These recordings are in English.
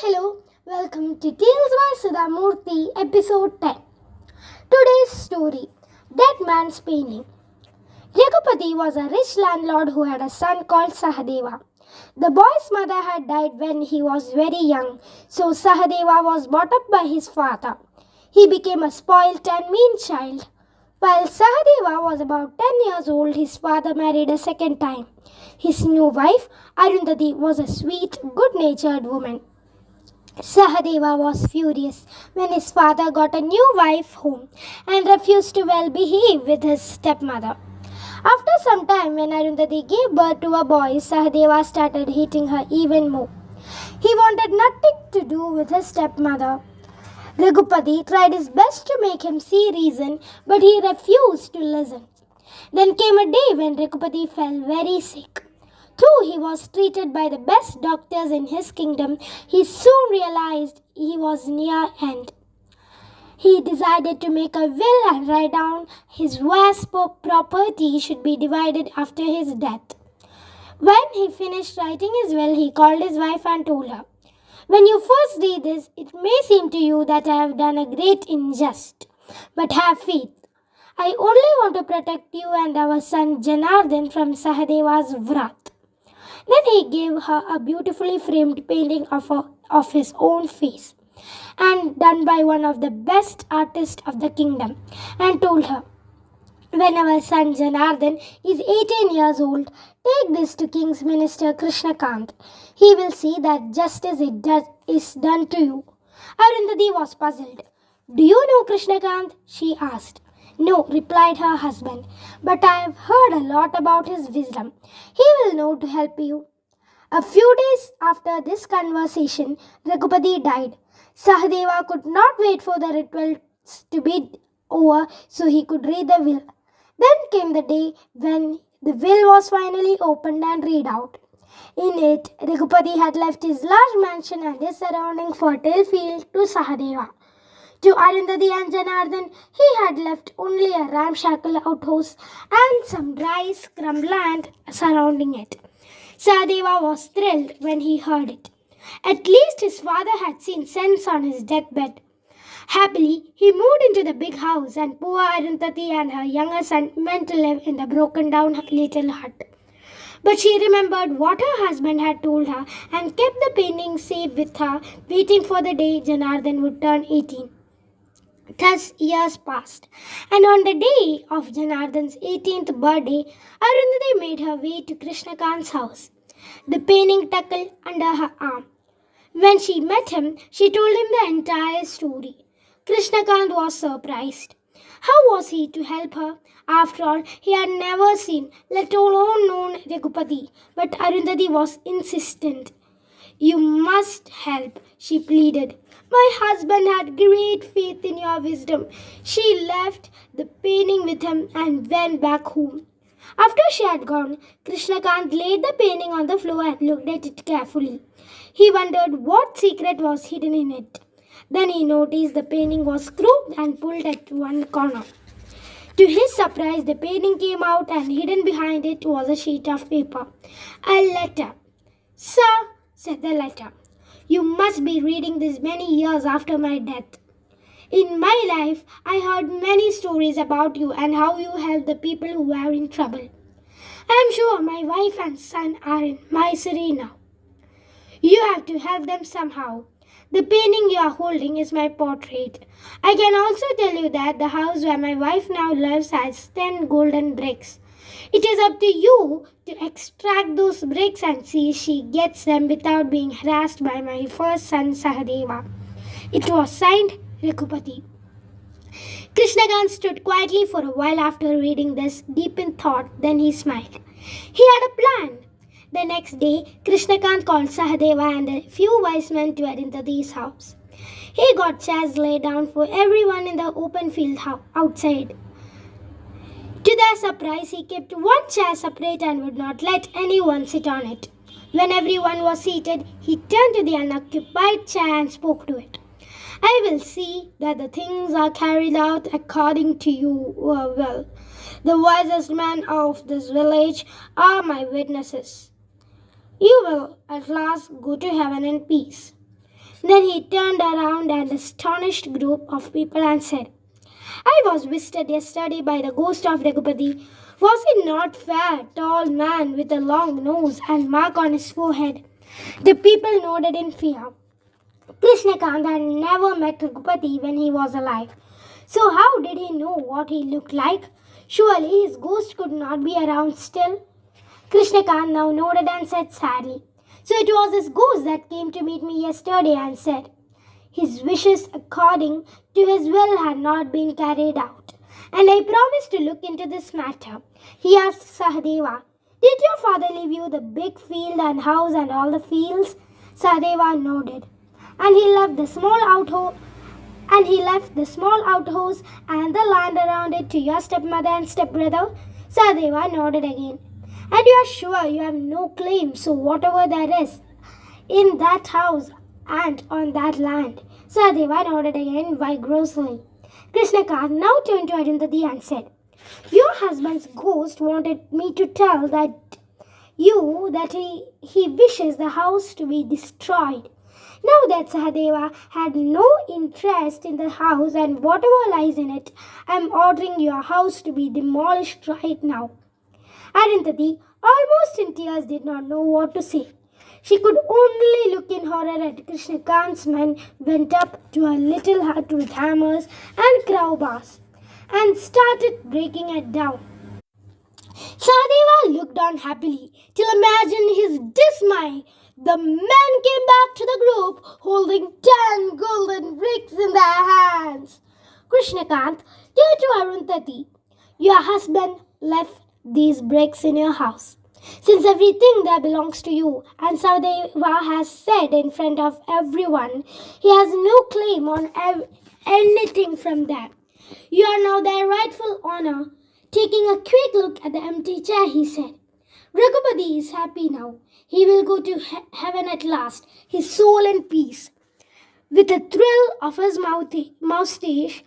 Hello, welcome to Tales by Sudha Murthy, episode 10. Today's story, Dead Man's Painting. Raghupati was a rich landlord who had a son called Sahadeva. The boy's mother had died when he was very young, so Sahadeva was brought up by his father. He became a spoilt and mean child. While Sahadeva was about 10 years old, his father married a second time. His new wife, Arundhati, was a sweet, good-natured woman. Sahadeva was furious when his father got a new wife home and refused to well behave with his stepmother. After some time, when Arundhati gave birth to a boy, Sahadeva started hating her even more. He wanted nothing to do with his stepmother. Raghupati tried his best to make him see reason, but he refused to listen. Then came a day when Raghupati fell very sick. Though he was treated by the best doctors in his kingdom, he soon realized he was near end. He decided to make a will and write down his vast property should be divided after his death. When he finished writing his will, he called his wife and told her, "When you first read this, it may seem to you that I have done a great injustice, but have faith. I only want to protect you and our son Janardhan from Sahadeva's wrath." Then he gave her a beautifully framed painting of his own face, and done by one of the best artists of the kingdom, and told her, "When our son Janardhan is 18 years old, take this to King's Minister Krishnakant. He will see that justice is done to you." Arundhati was puzzled. "Do you know Krishnakant?" she asked. "No," replied her husband, "but I have heard a lot about his wisdom. He will know to help you." A few days after this conversation, Raghupati died. Sahadeva could not wait for the rituals to be over so he could read the will. Then came the day when the will was finally opened and read out. In it, Raghupati had left his large mansion and his surrounding fertile field to Sahadeva. To Arundhati and Janardhan, he had left only a ramshackle outhouse and some dry scrub land surrounding it. Sahadeva was thrilled when he heard it. At least his father had seen sense on his deathbed. Happily, he moved into the big house, and poor Arundhati and her younger son went to live in the broken-down little hut. But she remembered what her husband had told her and kept the painting safe with her, waiting for the day Janardhan would turn 18. Thus years passed, and on the day of Janardhan's 18th birthday, Arundhati made her way to Krishnakant's house, the painting tucked under her arm. When she met him, she told him the entire story. Krishnakant was surprised. How was he to help her? After all, he had never seen, let alone known Raghupati, but Arundhati was insistent. "You must help," she pleaded. "My husband had great faith in your wisdom." She left the painting with him and went back home. After she had gone, Krishnakant laid the painting on the floor and looked at it carefully. He wondered what secret was hidden in it. Then he noticed the painting was crooked and pulled at one corner. To his surprise, the painting came out, and hidden behind it was a sheet of paper. A letter. "Sir," said the letter, "you must be reading this many years after my death. In my life, I heard many stories about you and how you help the people who are in trouble. I am sure my wife and son are in misery now. You have to help them somehow. The painting you are holding is my portrait. I can also tell you that the house where my wife now lives has 10 golden bricks. It is up to you to extract those bricks and see she gets them without being harassed by my first son Sahadeva." It was signed Raghupati. Krishnakant stood quietly for a while after reading this, deep in thought. Then he smiled. He had a plan. The next day, Krishnakant called Sahadeva and a few wise men to Arundhati's house. He got chairs laid down for everyone in the open field outside. To their surprise, he kept one chair separate and would not let anyone sit on it. When everyone was seated, he turned to the unoccupied chair and spoke to it. "I will see that the things are carried out according to your will. The wisest men of this village are my witnesses. You will at last go to heaven in peace." Then he turned around an astonished group of people and said, I was visited yesterday by the ghost of Raghupati. Was it not fair, tall man with a long nose and mark on his forehead? The people nodded in fear. Krishnakant had never met Raghupati when he was alive. So how did he know what he looked like? Surely his ghost could not be around still. Krishnakant now nodded and said sadly, So it was his ghost that came to meet me yesterday and said, His wishes according to his will had not been carried out. And I promised to look into this matter. He asked Sahadeva, Did your father leave you the big field and house and all the fields? Sahadeva nodded. And he left the small outhouse and the land around it to your stepmother and stepbrother? Sahadeva nodded again. And you are sure you have no claim, so whatever there is in that house and on that land. Sahadeva nodded again vigorously. Krishnakant now turned to Arundhati and said, Your husband's ghost wanted me to tell that he wishes the house to be destroyed. Now that Sahadeva had no interest in the house and whatever lies in it, I am ordering your house to be demolished right now. Arundhati, almost in tears, did not know what to say. She could only look in horror at Krishnakant's men went up to a little hut with hammers and crowbars and started breaking it down. Sahadeva looked on happily till imagine his dismay. The men came back to the group holding 10 golden bricks in their hands. Krishnakant turned to Arundhati. Your husband left these bricks in your house. Since everything there belongs to you, and Sahadeva has said in front of everyone, he has no claim on anything from them. You are now their rightful honor. Taking a quick look at the empty chair, he said, Raghupati is happy now. He will go to heaven at last, his soul in peace. With a thrill of his moustache,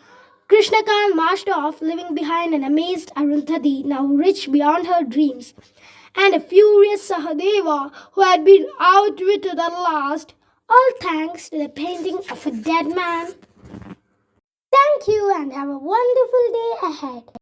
Krishnakant marched off, leaving behind an amazed Arundhati, now rich beyond her dreams, and a furious Sahadeva who had been outwitted at last, all thanks to the painting of a dead man. Thank you and have a wonderful day ahead.